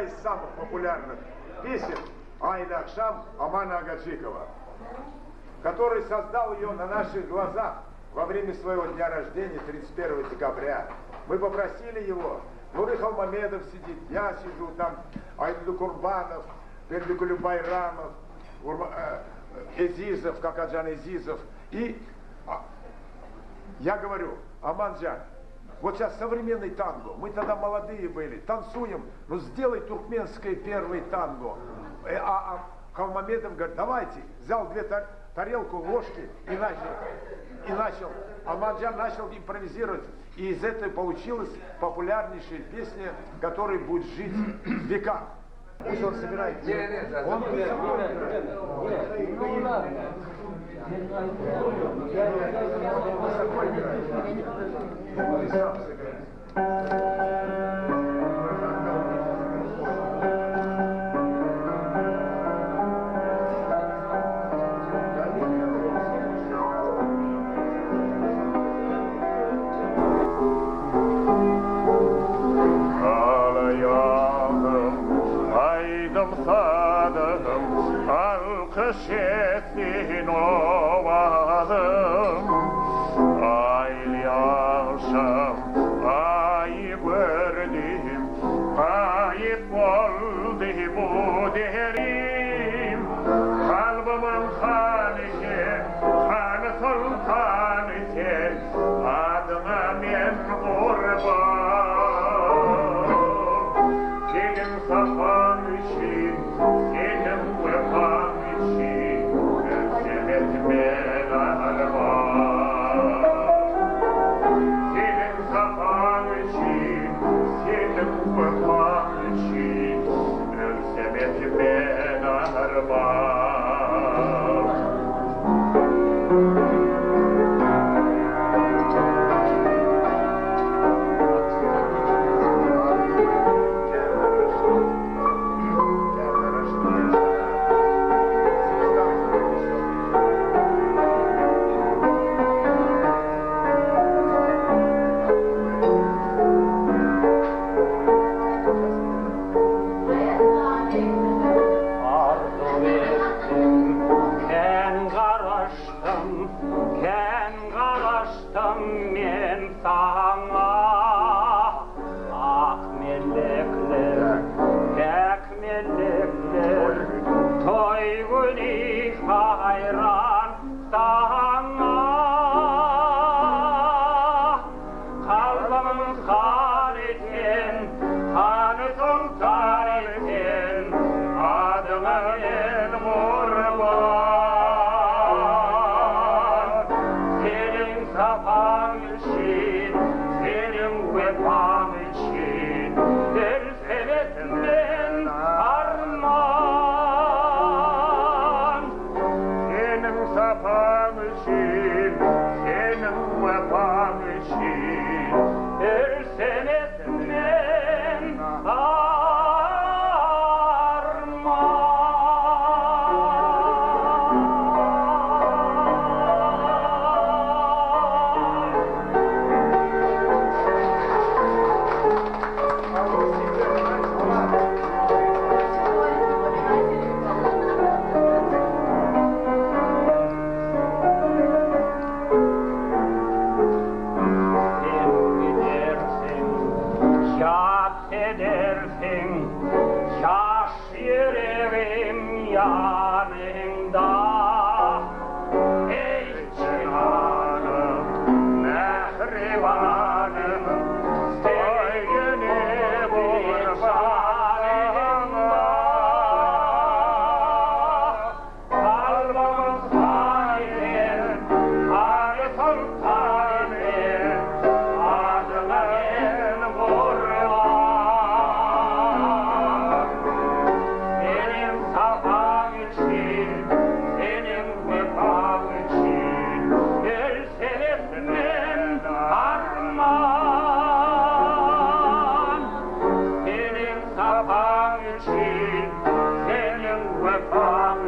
одна из самых популярных песен Айна Акшам Амана Агаджикова, который создал ее на наших глазах во время своего дня рождения, 31 декабря. Мы попросили его, Нуры Халмамедов сидит, я сижу там, Айду Курбанов, Пердикулю Байрамов, Эзизов, Какаджан Эзизов. И я говорю, Аманджан, вот сейчас современный танго, мы тогда молодые были, танцуем, ну сделай туркменское первое танго. Халмамедов говорит, давайте, взял две тарелку, ложки и начал. Аманджан начал импровизировать, и из этого получилась популярнейшая песня, которая будет жить в веках. Пусть он собирает. Он Alkışettin ovadım, ay akşam, ay gördüm, ayıp oldu bu derim. Kalbimin hanı hanı sultanı sen, adına men kurban. Senin safan için, senin vefan için, özlemetme armağan. Senin safan için, senin vefan için, özlemetme armağan. Senin vefan